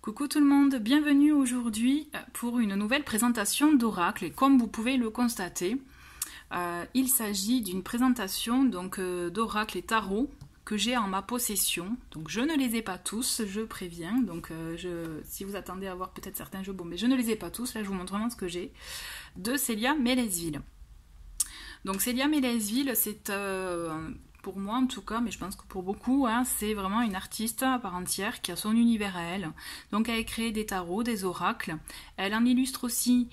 Coucou tout le monde, bienvenue aujourd'hui pour une nouvelle présentation d'oracle. Et comme vous pouvez le constater, il s'agit d'une présentation d'oracle et tarot que j'ai en ma possession. Donc je ne les ai pas tous, je préviens. Donc si vous attendez à voir peut-être certains jeux, bon, mais je ne les ai pas tous. Là, je vous montre vraiment ce que j'ai de Célia Mélesville. Donc Célia Mélesville, c'est pour moi en tout cas, mais je pense que pour beaucoup, hein, c'est vraiment une artiste à part entière qui a son univers à elle. Donc elle a créé des tarots, des oracles. Elle en illustre aussi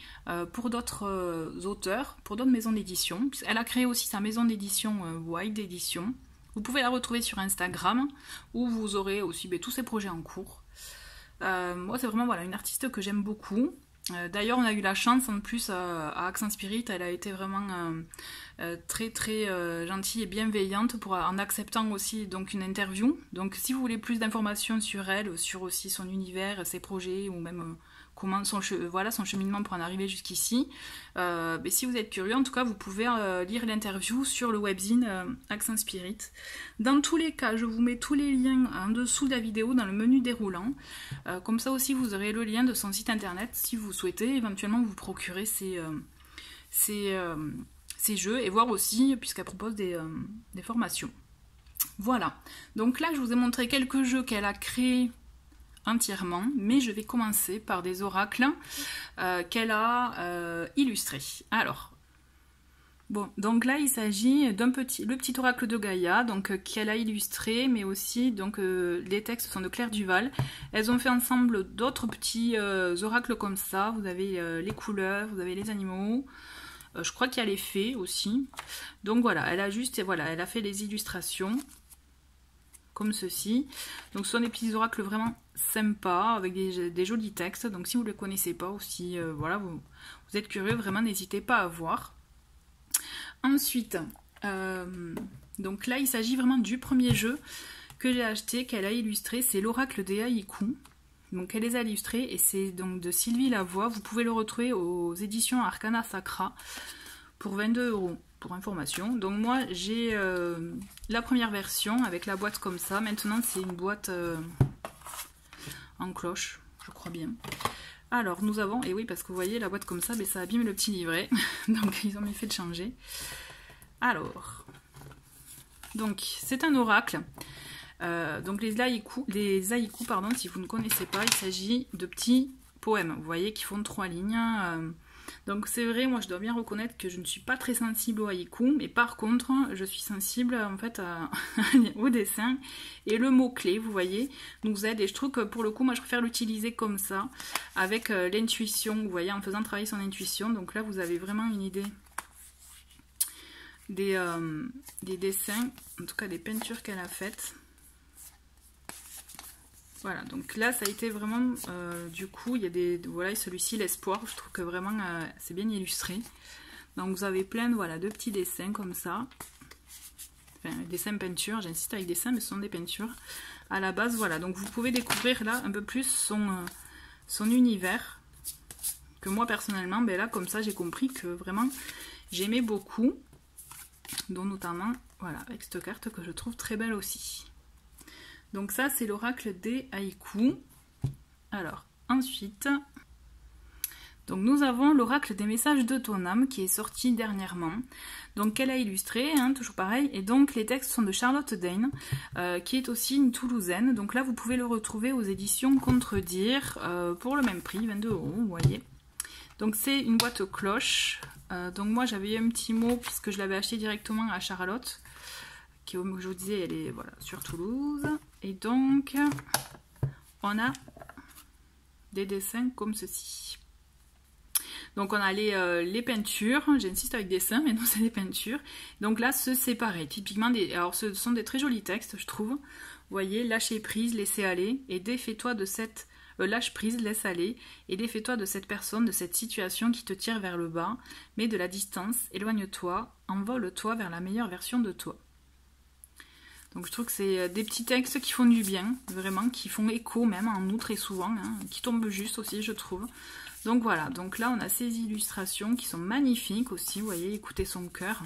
pour d'autres auteurs, pour d'autres maisons d'édition. Elle a créé aussi sa maison d'édition Wild Edition. Vous pouvez la retrouver sur Instagram, où vous aurez aussi tous ses projets en cours. Moi, c'est vraiment une artiste que j'aime beaucoup. D'ailleurs, on a eu la chance en plus à Accent Spirit, elle a été vraiment très gentille et bienveillante en acceptant aussi donc une interview. Donc si vous voulez plus d'informations sur elle, sur aussi son univers, ses projets ou même comment son cheminement pour en arriver jusqu'ici, si vous êtes curieux, en tout cas vous pouvez lire l'interview sur le webzine Accent Spirit. Dans tous les cas, je vous mets tous les liens en dessous de la vidéo dans le menu déroulant. Comme ça aussi vous aurez le lien de son site internet si vous souhaitez éventuellement vous procurer ces jeux et voir aussi puisqu'elle propose des formations. Voilà, donc là je vous ai montré quelques jeux qu'elle a créés entièrement, mais je vais commencer par des oracles qu'elle a illustrés. Alors, bon, donc là il s'agit le petit oracle de Gaïa, donc qu'elle a illustré, mais aussi donc les textes sont de Claire Duval. Elles ont fait ensemble d'autres petits oracles comme ça. Vous avez les couleurs, vous avez les animaux. Je crois qu'il y a les fées aussi. Donc voilà, elle a fait les illustrations comme ceci. Donc ce sont des petits oracles vraiment sympas avec des jolis textes. Donc si vous ne les connaissez pas ou si vous êtes curieux, vraiment n'hésitez pas à voir. Ensuite, donc là il s'agit vraiment du premier jeu que j'ai acheté, qu'elle a illustré, c'est l'oracle des haïkus. Donc elle les a illustrés et c'est donc de Sylvie Lavoie. Vous pouvez le retrouver aux éditions Arcana Sacra pour 22 € pour information. Donc moi j'ai la première version avec la boîte comme ça. Maintenant c'est une boîte en cloche, je crois bien. Alors nous avons, et oui parce que vous voyez la boîte comme ça, mais ça abîme le petit livret. Donc ils ont bien fait de changer. Alors, donc c'est un oracle. Donc les haïkus, si vous ne connaissez pas, il s'agit de petits poèmes, vous voyez, qui font 3 lignes. Donc c'est vrai, moi je dois bien reconnaître que je ne suis pas très sensible aux haïkus, mais par contre je suis sensible en fait au dessin. Et le mot-clé, vous voyez, nous aide. Et je trouve que pour le coup, moi je préfère l'utiliser comme ça, avec l'intuition, vous voyez, en faisant travailler son intuition. Donc là vous avez vraiment une idée des dessins, en tout cas des peintures qu'elle a faites. Voilà, donc là ça a été vraiment, du coup, il y a celui-ci, l'espoir, je trouve que vraiment c'est bien illustré. Donc vous avez plein de petits dessins comme ça. Enfin, dessins peintures, j'insiste avec dessins, mais ce sont des peintures. À la base, voilà, donc vous pouvez découvrir là un peu plus son univers. Que moi personnellement, là comme ça j'ai compris que vraiment j'aimais beaucoup. Dont notamment, voilà, avec cette carte que je trouve très belle aussi. Donc ça c'est l'oracle des haïkus. Alors ensuite, donc nous avons l'oracle des messages de ton âme qui est sorti dernièrement. Donc qu'elle a illustré, hein, toujours pareil. Et donc les textes sont de Charlotte Dane, qui est aussi une Toulousaine. Donc là vous pouvez le retrouver aux éditions Contredire pour le même prix, 22 €, vous voyez. Donc c'est une boîte cloche. Donc moi j'avais eu un petit mot puisque je l'avais acheté directement à Charlotte, qui, comme je vous disais, elle est sur Toulouse. Et donc on a des dessins comme ceci. Donc on a les peintures, j'insiste avec dessins, mais non c'est des peintures. Donc là c'est pareil, typiquement alors ce sont des très jolis textes je trouve. Vous voyez, lâcher prise, laisser aller, et défais-toi de cette lâche prise, laisse aller, et défais-toi de cette personne, de cette situation qui te tire vers le bas, mets de la distance, éloigne-toi, envole-toi vers la meilleure version de toi. Donc je trouve que c'est des petits textes qui font du bien, vraiment, qui font écho même en nous très souvent, hein, qui tombent juste aussi je trouve. Donc voilà, donc là on a ces illustrations qui sont magnifiques aussi, vous voyez, écoutez son cœur.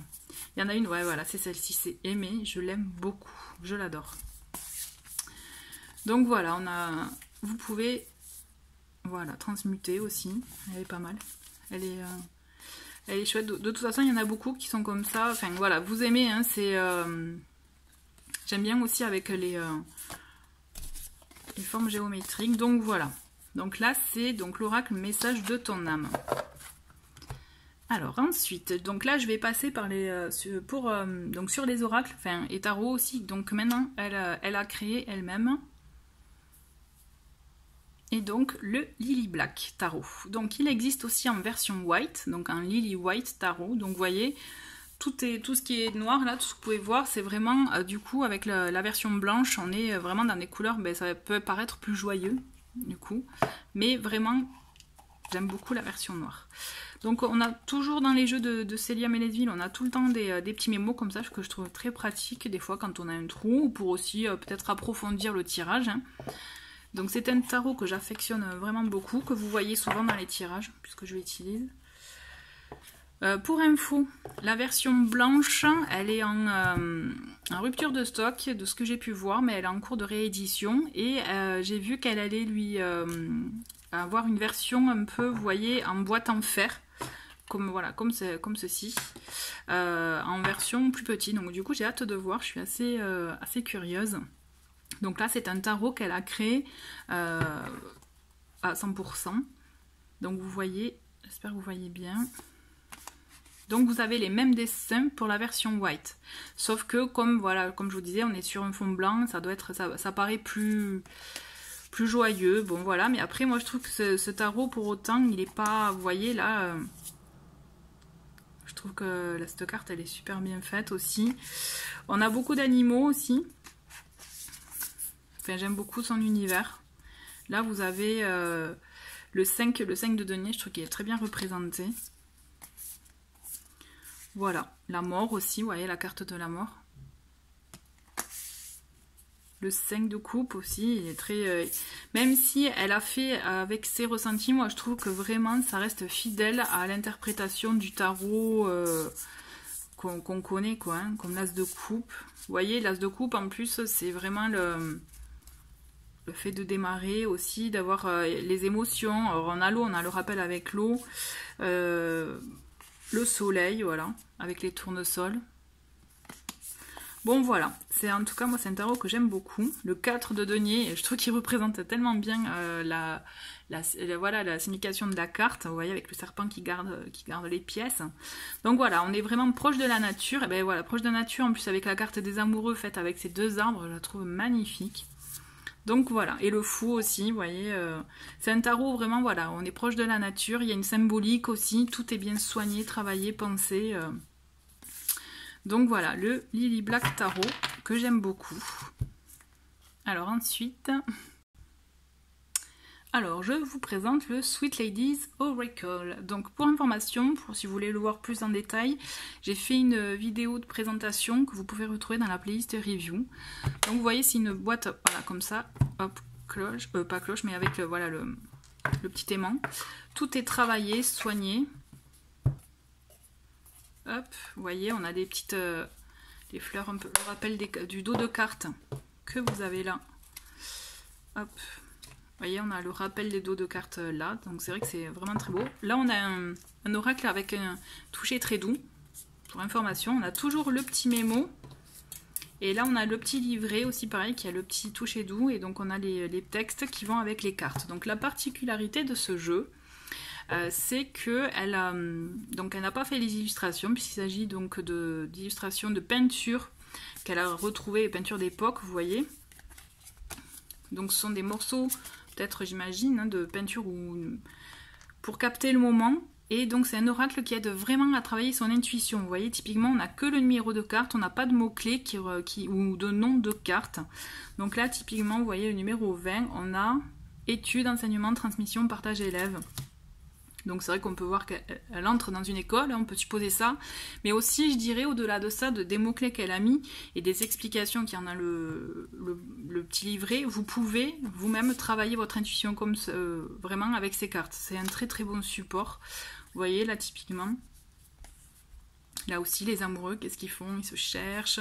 Il y en a une, ouais voilà, c'est celle-ci, c'est Aimée, je l'aime beaucoup, je l'adore. Donc voilà, vous pouvez Voilà, transmutée aussi, elle est pas mal. Elle est chouette. De toute façon, il y en a beaucoup qui sont comme ça. Enfin voilà, vous aimez, hein, c'est... J'aime bien aussi avec les formes géométriques. Donc voilà. Donc là, c'est donc l'oracle message de ton âme. Alors ensuite, donc là je vais passer par les donc sur les oracles, enfin et tarot aussi. Donc maintenant elle a créé elle-même. Et donc le Lily Black Tarot. Donc il existe aussi en version white, donc un Lily White Tarot. Donc vous voyez, tout ce qui est noir là, tout ce que vous pouvez voir, c'est vraiment du coup avec la version blanche, on est vraiment dans des couleurs, ben, ça peut paraître plus joyeux du coup, mais vraiment j'aime beaucoup la version noire. Donc on a toujours dans les jeux de Célia Melesville, on a tout le temps des petits mémos comme ça que je trouve très pratique des fois quand on a un trou ou pour aussi peut-être approfondir le tirage. Hein. Donc c'est un tarot que j'affectionne vraiment beaucoup, que vous voyez souvent dans les tirages puisque je l'utilise. Pour info, la version blanche, elle est en rupture de stock de ce que j'ai pu voir, mais elle est en cours de réédition et j'ai vu qu'elle allait lui avoir une version un peu, vous voyez, en boîte en fer. Comme, voilà, comme ceci, en version plus petite. Donc du coup j'ai hâte de voir, je suis assez curieuse. Donc là c'est un tarot qu'elle a créé à 100%. Donc vous voyez, j'espère que vous voyez bien. Donc vous avez les mêmes dessins pour la version white. Sauf que comme je vous disais, on est sur un fond blanc, ça doit être, ça paraît plus joyeux. Bon voilà, mais après moi je trouve que ce tarot pour autant, il n'est pas, vous voyez là... Je trouve que cette carte elle est super bien faite aussi. On a beaucoup d'animaux aussi. Enfin j'aime beaucoup son univers. Là vous avez le 5 de denier, je trouve qu'il est très bien représenté. Voilà, la mort aussi, vous voyez la carte de la mort. Le 5 de coupe aussi, il est très... même si elle a fait avec ses ressentis, moi je trouve que vraiment ça reste fidèle à l'interprétation du tarot qu'on connaît, quoi, hein, comme l'as de coupe. Vous voyez, l'as de coupe en plus, c'est vraiment le fait de démarrer aussi, d'avoir les émotions. Alors on a l'eau, on a le rappel avec l'eau, le soleil, voilà, avec les tournesols. Bon voilà, c'est en tout cas moi c'est un tarot que j'aime beaucoup. Le 4 de denier, je trouve qu'il représente tellement bien voilà, la signification de la carte, vous voyez avec le serpent qui garde les pièces. Donc voilà, on est vraiment proche de la nature, et ben voilà, proche de la nature en plus avec la carte des amoureux faite avec ces deux arbres, je la trouve magnifique. Donc voilà, et le fou aussi, vous voyez, c'est un tarot vraiment, voilà, on est proche de la nature, il y a une symbolique aussi, tout est bien soigné, travaillé, pensé. Donc voilà, le Lily Black Tarot, que j'aime beaucoup. Alors ensuite, je vous présente le Sweet Ladies Oracle. Donc pour information, si vous voulez le voir plus en détail, j'ai fait une vidéo de présentation que vous pouvez retrouver dans la playlist review. Donc vous voyez, c'est une boîte, voilà, comme ça, hop, cloche, pas cloche, mais avec voilà, le petit aimant. Tout est travaillé, soigné. Hop, vous voyez, on a des petites des fleurs un peu, le rappel du dos de carte que vous avez là. Hop, vous voyez, on a le rappel des dos de cartes là, donc c'est vrai que c'est vraiment très beau. Là, on a un oracle avec un toucher très doux. Pour information, on a toujours le petit mémo. Et là, on a le petit livret aussi, pareil, qui a le petit toucher doux. Et donc, on a les textes qui vont avec les cartes. Donc, la particularité de ce jeu, c'est qu'elle n'a pas fait les illustrations, puisqu'il s'agit donc d'illustrations de peinture qu'elle a retrouvées, les peintures d'époque, vous voyez. Donc ce sont des morceaux, peut-être j'imagine, hein, de peinture pour capter le moment. Et donc c'est un oracle qui aide vraiment à travailler son intuition. Vous voyez, typiquement, on n'a que le numéro de carte, on n'a pas de mots-clés ou de nom de carte. Donc là, typiquement, vous voyez le numéro 20, on a études, enseignement, transmission, partage élève. Donc c'est vrai qu'on peut voir qu'elle entre dans une école, on peut supposer ça. Mais aussi, je dirais, au-delà de ça, des mots-clés qu'elle a mis et des explications qu'il y en a le petit livret, vous pouvez vous-même travailler votre intuition comme vraiment avec ces cartes. C'est un très très bon support. Vous voyez, là, typiquement. Là aussi, les amoureux, qu'est-ce qu'ils font? Ils se cherchent.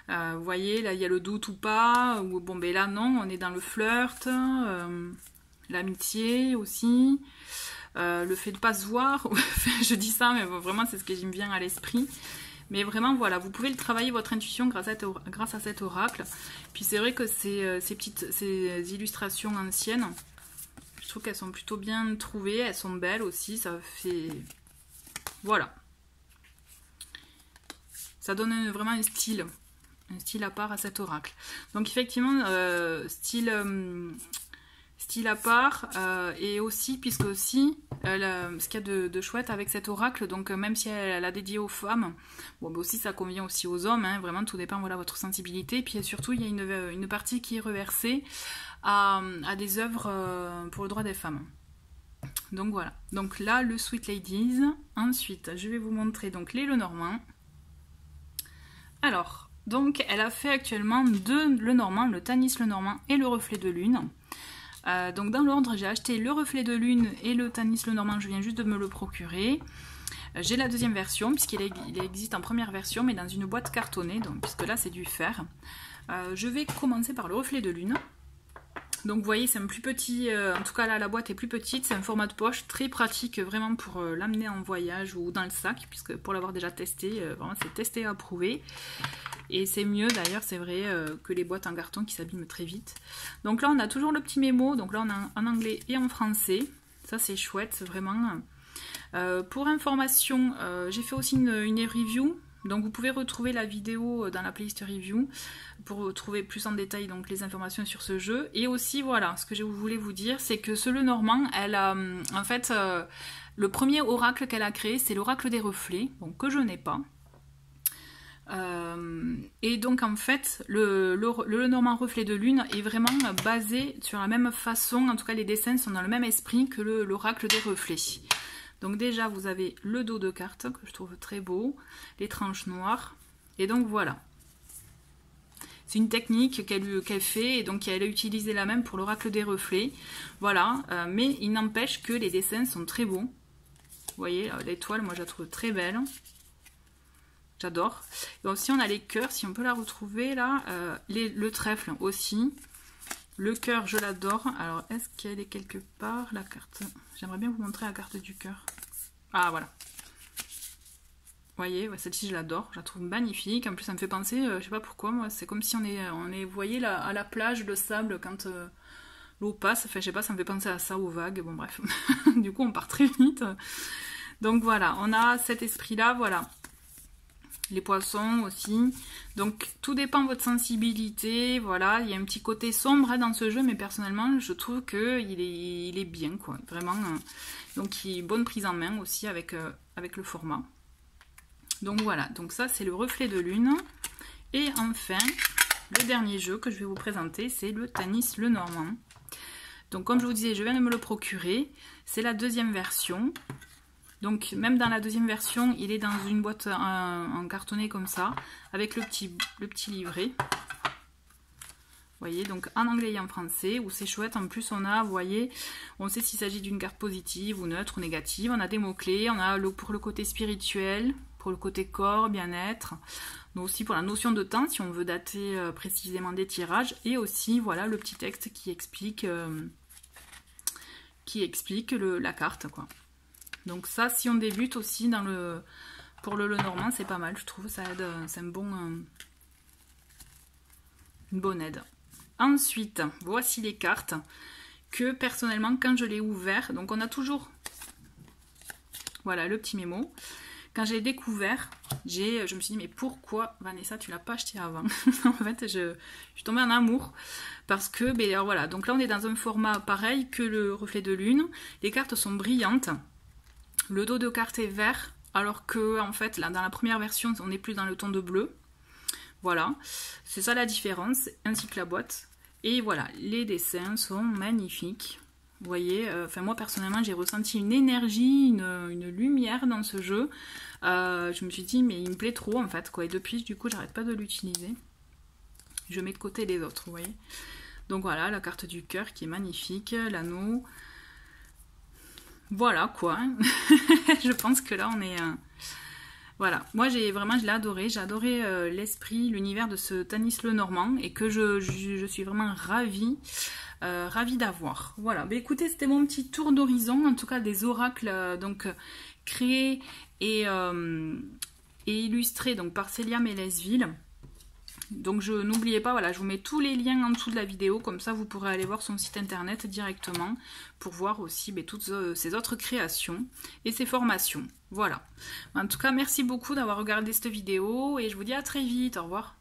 Vous voyez, là, il y a le doute ou pas. Ou bon, ben là, non, on est dans le flirt. l'amitié aussi, le fait de ne pas se voir, je dis ça mais vraiment c'est ce qui me vient à l'esprit. Mais vraiment voilà, vous pouvez travailler votre intuition grâce à cet oracle. Puis c'est vrai que ces illustrations anciennes, je trouve qu'elles sont plutôt bien trouvées, elles sont belles aussi, ça fait... Voilà. Ça donne vraiment un style à part à cet oracle. Donc effectivement, style à part, et aussi, puisque aussi, ce qu'il y a de chouette avec cet oracle, donc même si elle a dédié aux femmes, bon, bah aussi ça convient aussi aux hommes, hein, vraiment tout dépend, voilà, votre sensibilité. Puis surtout, il y a une partie qui est reversée à des œuvres pour le droit des femmes. Donc voilà, donc là le Sweet Ladies. Ensuite je vais vous montrer donc les Lenormand. Alors donc elle a fait actuellement deux Lenormand, le Tanis Lenormand et le Reflet de Lune. Donc dans l'ordre, j'ai acheté le Reflet de Lune et le Tanis Lenormand, je viens juste de me le procurer. J'ai la deuxième version puisqu'il existe en première version mais dans une boîte cartonnée, donc puisque là c'est du fer. Je vais commencer par le Reflet de Lune. Donc vous voyez, c'est un plus petit, en tout cas là la boîte est plus petite, c'est un format de poche très pratique vraiment pour l'amener en voyage ou dans le sac, puisque pour l'avoir déjà testé, vraiment c'est testé et approuvé. Et c'est mieux d'ailleurs, c'est vrai, que les boîtes en carton qui s'abîment très vite. Donc là on a toujours le petit mémo, donc là on a en anglais et en français, ça c'est chouette vraiment. Pour information, j'ai fait aussi une review. Donc vous pouvez retrouver la vidéo dans la playlist review pour trouver plus en détail donc les informations sur ce jeu. Et aussi voilà, ce que je voulais vous dire, c'est que ce Lenormand, elle a en fait le premier oracle qu'elle a créé, c'est l'oracle des reflets, donc que je n'ai pas. Et donc en fait le Lenormand Reflet de Lune est vraiment basé sur la même façon, en tout cas les dessins sont dans le même esprit que l'oracle des reflets. Donc déjà vous avez le dos de carte que je trouve très beau, les tranches noires, et donc voilà. C'est une technique qu'elle fait, et donc elle a utilisé la même pour l'oracle des reflets. Voilà, mais il n'empêche que les dessins sont très beaux. Vous voyez, l'étoile, moi je la trouve très belle. J'adore. Et aussi on a les cœurs, si on peut la retrouver là, le trèfle aussi. Le cœur, je l'adore. Alors, est-ce qu'elle est quelque part, la carte? J'aimerais bien vous montrer la carte du cœur. Ah, voilà. Vous voyez, celle-ci, je l'adore. Je la trouve magnifique. En plus, ça me fait penser, je sais pas pourquoi, moi, c'est comme si on est vous voyez, là, à la plage, le sable, quand l'eau passe. Enfin, je sais pas, ça me fait penser à ça, aux vagues. Bon, bref. Du coup, on part très vite. Donc, voilà, on a cet esprit-là, voilà. Les poissons aussi, donc tout dépend de votre sensibilité, voilà, il y a un petit côté sombre hein, dans ce jeu, mais personnellement je trouve qu'il est bien quoi, vraiment, donc il bonne prise en main aussi avec le format. Donc voilà, donc ça c'est le Reflet de Lune, et enfin le dernier jeu que je vais vous présenter c'est le Tanis Lenormand. Donc comme je vous disais, je viens de me le procurer, c'est la deuxième version. Donc même dans la deuxième version, il est dans une boîte en cartonné comme ça, avec le petit livret. Vous voyez, donc en anglais et en français, où c'est chouette. En plus, on a, vous voyez, on sait s'il s'agit d'une carte positive ou neutre ou négative. On a des mots-clés, on a pour le côté spirituel, pour le côté corps, bien-être, mais aussi pour la notion de temps, si on veut dater précisément des tirages. Et aussi, voilà, le petit texte qui explique la carte, quoi. Donc ça, si on débute aussi pour le Lenormand, c'est pas mal, je trouve, ça aide, c'est une bonne aide. Ensuite, voici les cartes que personnellement, quand je l'ai ouvert, donc on a toujours, voilà, le petit mémo. Quand j'ai découvert, je me suis dit, mais pourquoi Vanessa, tu l'as pas acheté avant? En fait, je suis tombée en amour parce que, ben, alors voilà, donc là on est dans un format pareil que le Reflet de Lune. Les cartes sont brillantes. Le dos de carte est vert, alors que en fait, là, dans la première version, on est plus dans le ton de bleu. Voilà, c'est ça la différence, ainsi que la boîte. Et voilà, les dessins sont magnifiques. Vous voyez, enfin moi personnellement, j'ai ressenti une énergie, une lumière dans ce jeu. Je me suis dit, mais il me plaît trop en fait, quoi. Et depuis, du coup, j'arrête pas de l'utiliser. Je mets de côté les autres, vous voyez. Donc voilà, la carte du cœur qui est magnifique, l'anneau. Voilà quoi, je pense que là on est... Voilà, moi je l'ai adoré, j'ai adoré l'esprit, l'univers de ce Tanis Lenormand et que je suis vraiment ravie ravie d'avoir. Voilà, bah, écoutez, c'était mon petit tour d'horizon, en tout cas des oracles donc créés et illustrés donc, par Célia Mélesville. Donc n'oubliez pas, voilà, je vous mets tous les liens en dessous de la vidéo, comme ça vous pourrez aller voir son site internet directement pour voir aussi toutes ses autres créations et ses formations. Voilà. En tout cas, merci beaucoup d'avoir regardé cette vidéo et je vous dis à très vite. Au revoir.